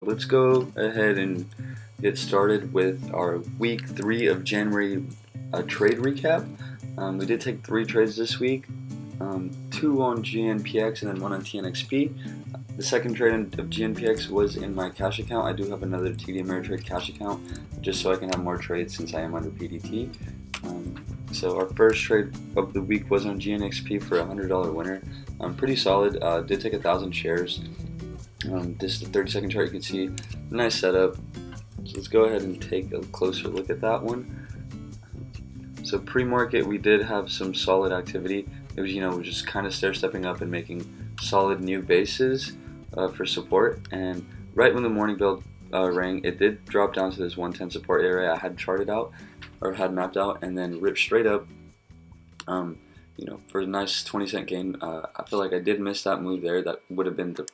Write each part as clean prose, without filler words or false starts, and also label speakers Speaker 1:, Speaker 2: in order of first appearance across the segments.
Speaker 1: Let's go ahead and get started with our week 3 of January trade recap. We did take 3 trades this week, 2 on GNPX and then 1 on TNXP. The second trade of GNPX was in my cash account. I do have another TD Ameritrade cash account just so I can have more trades since I am under PDT. So our first trade of the week was on GNXP for a $100 winner. Pretty solid. Did take 1,000 shares. This is the 30-second chart. You can see nice setup. So let's go ahead and take a closer look at that one. So pre-market, we did have some solid activity. It was, we're just kind of stair-stepping up and making solid new bases for support. And right when the morning bell rang, it did drop down to this 110 support area I had charted out or had mapped out, and then ripped straight up. For a nice 20-cent gain. I feel like I did miss that move there. That would have been the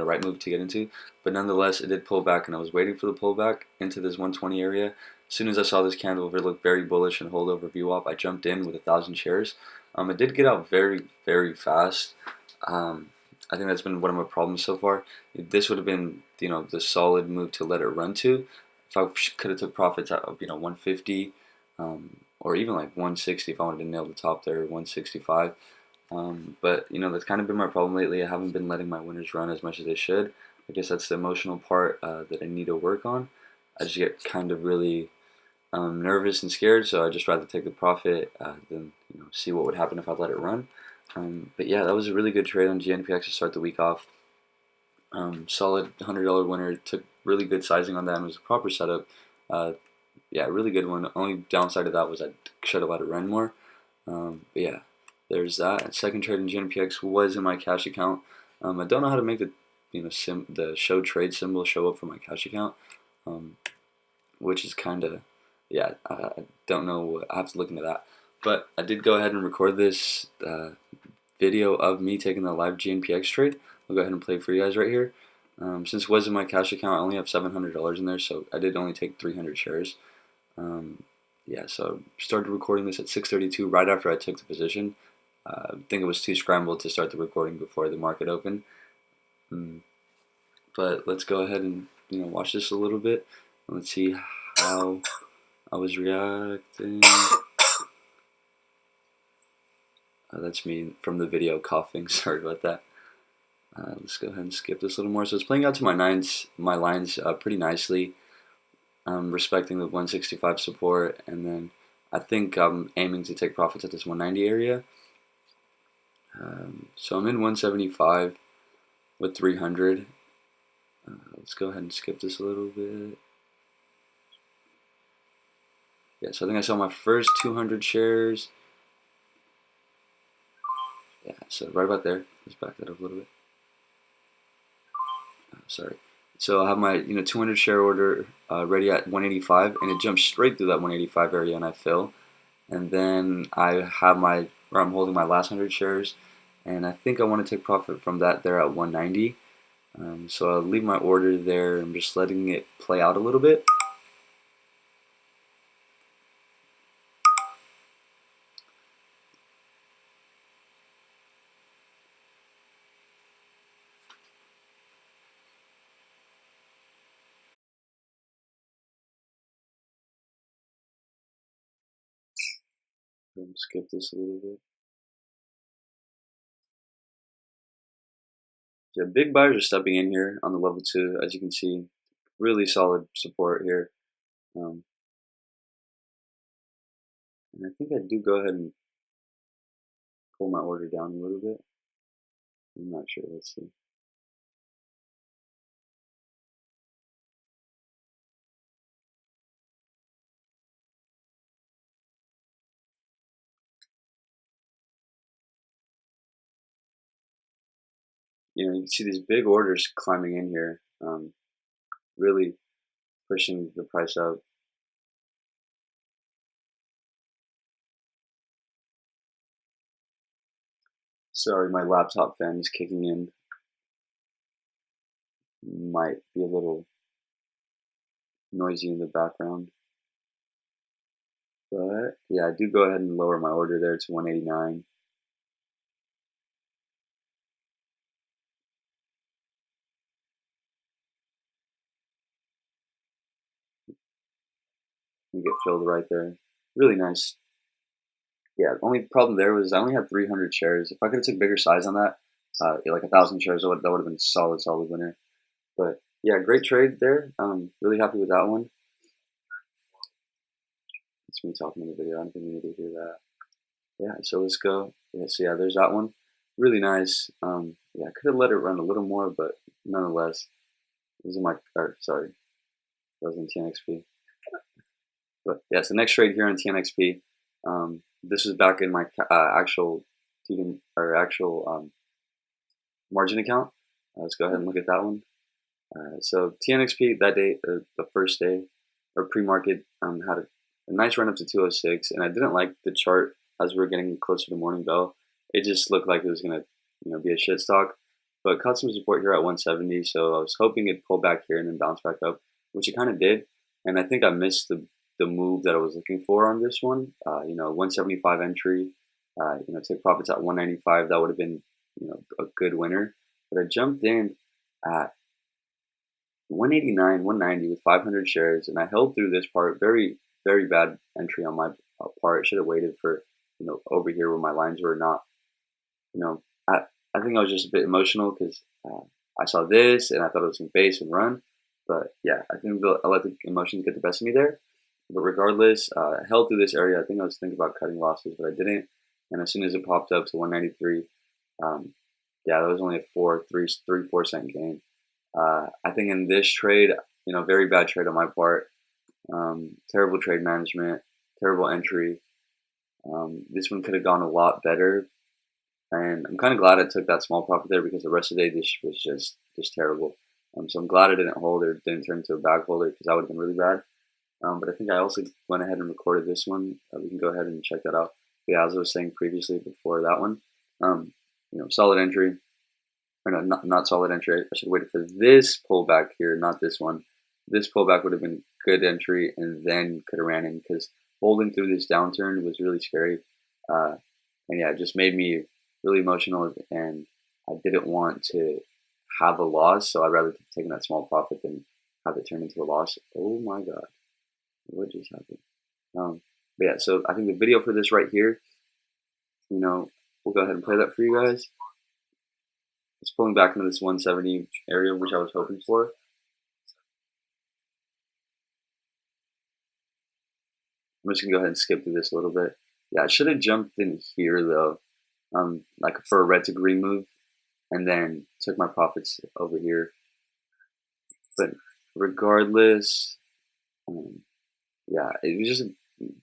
Speaker 1: right move to get into, but nonetheless, it did pull back, and I was waiting for the pullback into this 120 area. As soon as I saw this candle over look very bullish and hold over VWAP, I jumped in with 1,000 shares. It did get out very, very fast. I think that's been one of my problems so far. This would have been, the solid move to let it run to. If I could have took profits out of, 150, or even like 160 if I wanted to nail the top there, 165. But that's kind of been my problem lately. I haven't been letting my winners run as much as they should. I guess that's the emotional part that I need to work on. I just get kind of really nervous and scared, so I just rather take the profit than see what would happen if I let it run. But yeah, that was a really good trade on GNPX to start the week off. Solid $100 winner. Took really good sizing on that and was a proper setup. Yeah, really good one. Only downside of that was I should have let it run more. But yeah, there's that. Second trade in GNPX was in my cash account. I don't know how to make the the show trade symbol show up for my cash account, which is kind of, yeah, I don't know. I have to look into that. But I did go ahead and record this video of me taking the live GNPX trade. I'll go ahead and play it for you guys right here. Since it was in my cash account, I only have $700 in there, so I did only take 300 shares. Yeah, so started recording this at 6:32 right after I took the position. I think it was too scrambled to start the recording before the market opened. But let's go ahead and watch this a little bit. Let's see how I was reacting. That's me from the video coughing. Sorry about that. Let's go ahead and skip this a little more. So it's playing out to my lines pretty nicely. Respecting the 165 support, and then I think I'm aiming to take profits at this 190 area. So I'm in 175 with 300. Let's go ahead and skip this a little bit. Yeah, so I think I saw my first 200 shares. Yeah, so right about there. Let's back that up a little bit. Sorry. So I have my 200 share order ready at 185, and it jumps straight through that 185 area, and I fill. And then I have where I'm holding my last 100 shares, and I think I want to take profit from that there at 190. So I'll leave my order there. I'm just letting it play out a little bit. Skip this a little bit. Yeah, big buyers are stepping in here on the level 2, as you can see. Really solid support here. And I think I do go ahead and pull my order down a little bit. I'm not sure. Let's see. You can see these big orders climbing in here, really pushing the price up. Sorry, my laptop fan is kicking in. Might be a little noisy in the background. But yeah, I do go ahead and lower my order there to 189. You get filled right there. Really nice. Yeah, the only problem there was I only had 300 shares. If I could have took bigger size on that, like 1,000 shares, that would have been a solid winner. But yeah, great trade there. Really happy with that one. It's me talking in the video. I don't think you need to hear that. Yeah, so let's go. Yeah, so yeah, there's that one. Really nice. Yeah, I could have let it run a little more, but nonetheless, it was in my, or sorry, that was in TNXP. But yeah, so next trade here on TNXP. This was back in my actual TD or actual margin account. Let's go ahead and look at that one. So TNXP that day, the first day or pre-market, had a nice run up to 206, and I didn't like the chart as we were getting closer to morning bell. It just looked like it was gonna, be a shit stock. But caught some support here at 170, so I was hoping it'd pull back here and then bounce back up, which it kind of did. And I think I missed the move that I was looking for on this one. 175 entry. Take profits at 195. That would have been, a good winner. But I jumped in at 189, 190 with 500 shares, and I held through this part. Very, very bad entry on my part. Should have waited for, over here where my lines were not, I think I was just a bit emotional because I saw this and I thought it was going to base and run. But yeah, I think I let the emotions get the best of me there. But regardless, I held through this area. I think I was thinking about cutting losses, but I didn't. And as soon as it popped up to 193, yeah, that was only a 4 cent gain. I think in this trade, very bad trade on my part. Terrible trade management, terrible entry. This one could have gone a lot better. And I'm kind of glad I took that small profit there because the rest of the day this was just terrible. So I'm glad I didn't hold or didn't turn into a bag holder because that would have been really bad. But I think I also went ahead and recorded this one. We can go ahead and check that out. But yeah, as I was saying previously before that one, solid entry. Or no, not solid entry. I should have waited for this pullback here, not this one. This pullback would have been good entry and then could have ran in because holding through this downturn was really scary. And yeah, it just made me really emotional, and I didn't want to have a loss, so I'd rather take that small profit than have it turn into a loss. Oh my god, what just happened? But yeah, so I think the video for this right here, we'll go ahead and play that for you guys. It's pulling back into this 170 area, which I was hoping for. I'm just gonna go ahead and skip through this a little bit. Yeah, I should have jumped in here though, like for a red to green move, and then took my profits over here. But regardless, yeah, it was just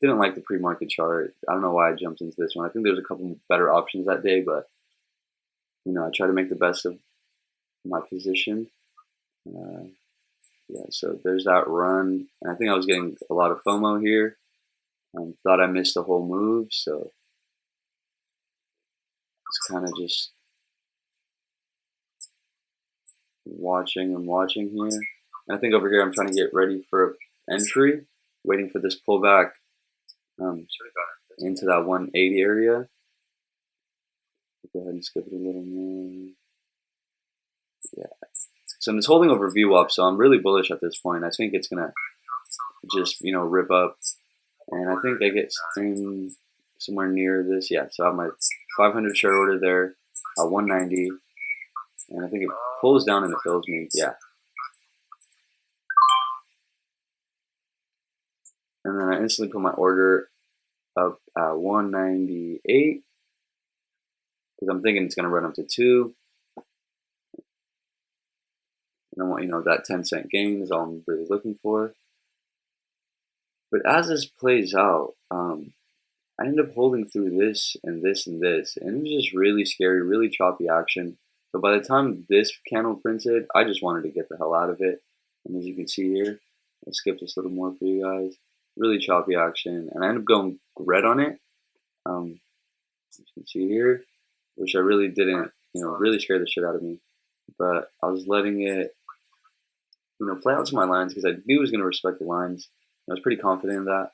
Speaker 1: didn't like the pre-market chart. I don't know why I jumped into this one. I think there's a couple better options that day, but I try to make the best of my position. Yeah, so there's that run, and I think I was getting a lot of FOMO here. Thought I missed the whole move, so it's kind of just watching here. And I think over here I'm trying to get ready for entry, waiting for this pullback into that 180 area. Go ahead and skip it a little more. Yeah. So I'm just holding over VWAP, so I'm really bullish at this point. I think it's gonna just rip up, and I think I get in somewhere near this. Yeah. So I have my 500 share order there at 190, and I think it pulls down and it fills me. Yeah. And then I instantly put my order up at 198 because I'm thinking it's gonna run up to 2. And I want, that 10-cent gain is all I'm really looking for. But as this plays out, I end up holding through this and this and this, and it was just really scary, really choppy action. So by the time this candle printed, I just wanted to get the hell out of it. And as you can see here, I'll skip this a little more for you guys. Really choppy action, and I ended up going red on it. As you can see here, which I really didn't, really scared the shit out of me. But I was letting it, play out to my lines because I knew it was going to respect the lines. I was pretty confident in that.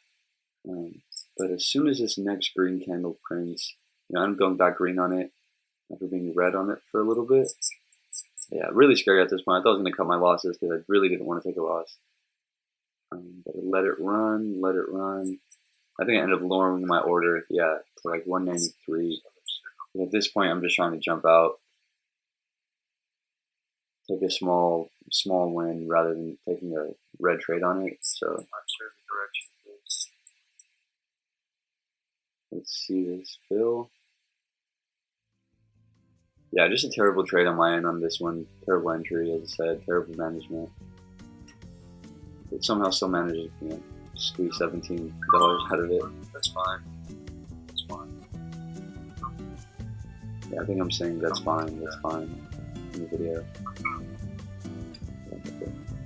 Speaker 1: But as soon as this next green candle prints, I'm going back green on it after being red on it for a little bit. Yeah, really scary at this point. I thought I was going to cut my losses because I really didn't want to take a loss. But let it run, let it run. I think I ended up lowering my order, yeah, to like 193. At this point, I'm just trying to jump out, take a small win rather than taking a red trade on it. So let's see this fill. Yeah, just a terrible trade on my end on this one. Terrible entry, as I said, terrible management. But somehow still managed to squeeze $17 out of it. That's fine. That's fine. Yeah, I think I'm saying that's fine. That's fine in the video.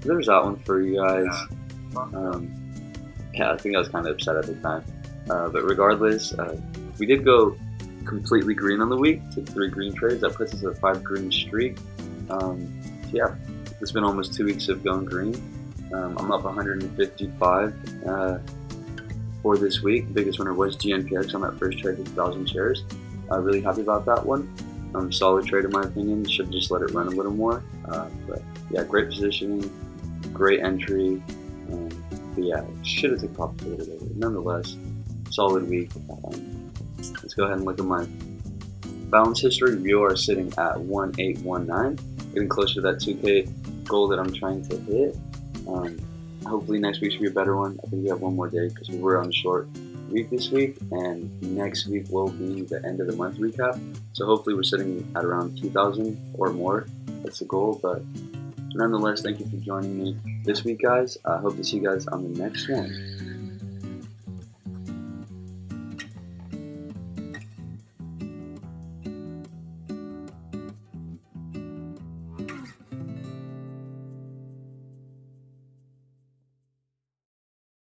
Speaker 1: There's that one for you guys. Yeah, I think I was kind of upset at the time. But regardless, we did go completely green on the week. Took 3 green trades. That puts us at a 5 green streak. Yeah, it's been almost 2 weeks of going green. I'm up 155 for this week. The biggest winner was GNPX on that first trade with 1,000 shares. Really happy about that one. Solid trade in my opinion. Should just let it run a little more. But yeah, great positioning, great entry. But yeah, should have took profit a little bit. Nonetheless, solid week. Let's go ahead and look at my balance history. We are sitting at 1819, getting closer to that 2K goal that I'm trying to hit. Hopefully next week should be a better one. I think we have one more day because we were on a short week this week, and next week will be the end of the month recap. So hopefully we're sitting at around 2,000 or more. That's the goal. But nonetheless, thank you for joining me this week, guys. I hope to see you guys on the next one.